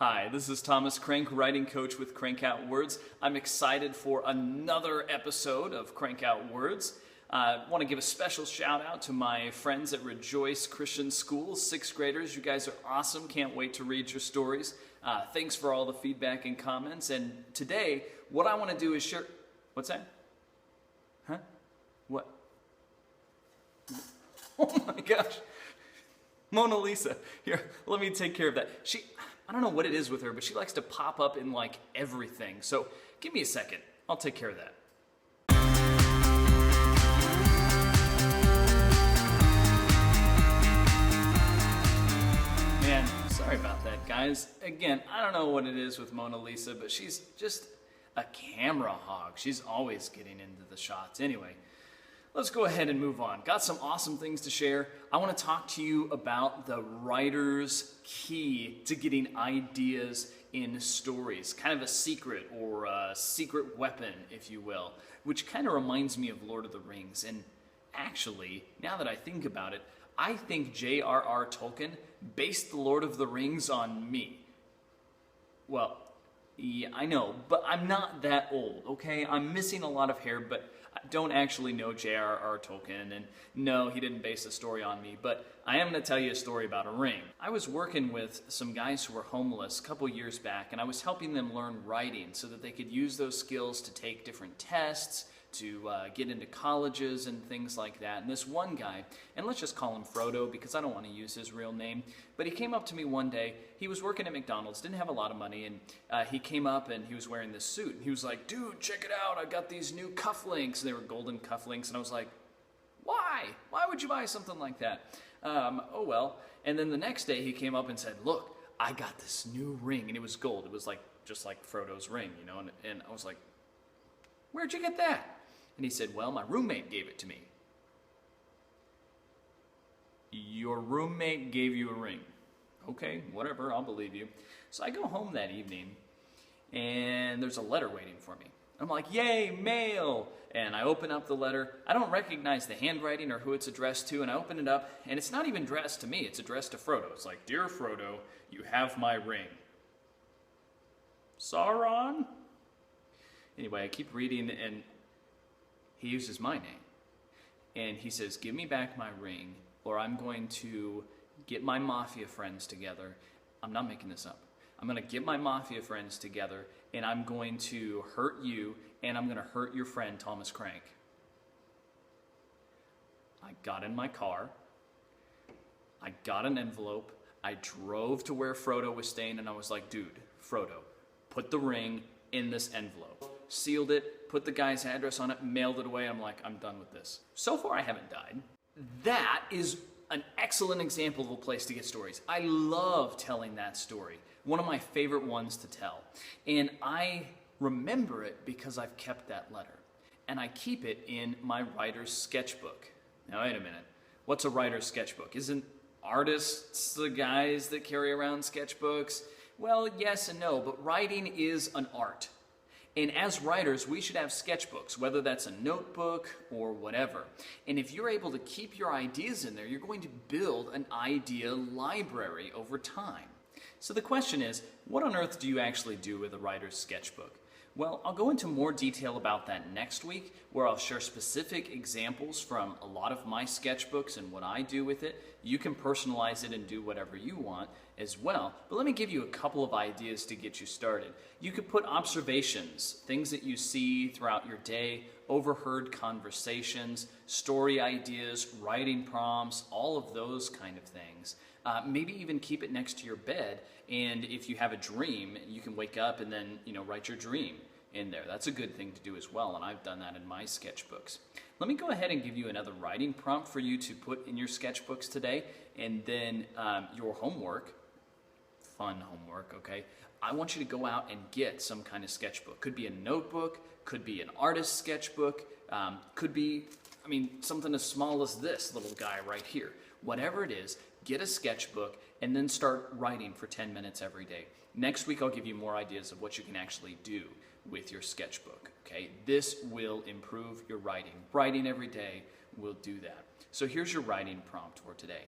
Hi, this is Thomas Crank, writing coach with Crank Out Words. I'm excited for another episode of Crank Out Words. I want to give a special shout out to my friends at Rejoice Christian School, 6th graders. You guys are awesome. Can't wait to read your stories. Thanks for all the feedback and comments. And today, what I want to do is share... What's that? Huh? What? Oh my gosh. Mona Lisa. Here, let me take care of that. I don't know what it is with her, but she likes to pop up in like everything. So give me a second. I'll take care of that. Man, sorry about that, guys. Again, I don't know what it is with Mona Lisa, but she's just a camera hog. She's always getting into the shots. Anyway, let's go ahead and move on. Got some awesome things to share. I want to talk to you about the writer's key to getting ideas in stories. Kind of a secret or a secret weapon, if you will, which kind of reminds me of Lord of the Rings. And actually, now that I think about it, I think J.R.R. Tolkien based the Lord of the Rings on me. Well, yeah, I know, but I'm not that old, okay? I'm missing a lot of hair, but I don't actually know J.R.R. Tolkien, and no, he didn't base the story on me, but I am going to tell you a story about a ring. I was working with some guys who were homeless a couple years back, and I was helping them learn writing so that they could use those skills to take different tests, to get into colleges and things like that. And this one guy, and let's just call him Frodo because I don't want to use his real name, but he came up to me one day. He was working at McDonald's, didn't have a lot of money, and he came up and he was wearing this suit. And he was like, "Dude, check it out. I got these new cufflinks." They were golden cufflinks, and I was like, "Why? Why would you buy something like that?" Oh well. And then the next day he came up and said, "Look, I got this new ring," and it was gold. It was like just like Frodo's ring, you know. And I was like, "Where'd you get that?" And he said, "Well, my roommate gave it to me." Your roommate gave you a ring. Okay, whatever, I'll believe you. So I go home that evening, and there's a letter waiting for me. I'm like, "Yay, mail!" And I open up the letter. I don't recognize the handwriting or who it's addressed to, and I open it up, and it's not even addressed to me. It's addressed to Frodo. It's like, "Dear Frodo, you have my ring." Sauron? Anyway, I keep reading, and he uses my name. And he says, "Give me back my ring, or I'm going to get my mafia friends together." I'm not making this up. "I'm going to get my mafia friends together, and I'm going to hurt you, and I'm going to hurt your friend, Thomas Crank." I got in my car. I got an envelope. I drove to where Frodo was staying, and I was like, "Dude, Frodo, put the ring in this envelope." Sealed it, put the guy's address on it, mailed it away. I'm like, I'm done with this. So far, I haven't died. That is an excellent example of a place to get stories. I love telling that story. One of my favorite ones to tell. And I remember it because I've kept that letter. And I keep it in my writer's sketchbook. Now, wait a minute. What's a writer's sketchbook? Isn't artists the guys that carry around sketchbooks? Well, yes and no, but writing is an art. And as writers, we should have sketchbooks, whether that's a notebook or whatever. And if you're able to keep your ideas in there, you're going to build an idea library over time. So the question is, what on earth do you actually do with a writer's sketchbook? Well, I'll go into more detail about that next week, where I'll share specific examples from a lot of my sketchbooks and what I do with it. You can personalize it and do whatever you want as well. But let me give you a couple of ideas to get you started. You could put observations, things that you see throughout your day, overheard conversations, story ideas, writing prompts, all of those kind of things. Maybe even keep it next to your bed, and if you have a dream, you can wake up and then, write your dream in there. That's a good thing to do as well, and I've done that in my sketchbooks. Let me go ahead and give you another writing prompt for you to put in your sketchbooks today, and then your homework, fun homework, okay? I want you to go out and get some kind of sketchbook. Could be a notebook, could be an artist's sketchbook, could be, something as small as this little guy right here. Whatever it is, get a sketchbook and then start writing for 10 minutes every day. Next week, I'll give you more ideas of what you can actually do with your sketchbook, okay? This will improve your writing. Writing every day will do that. So here's your writing prompt for today.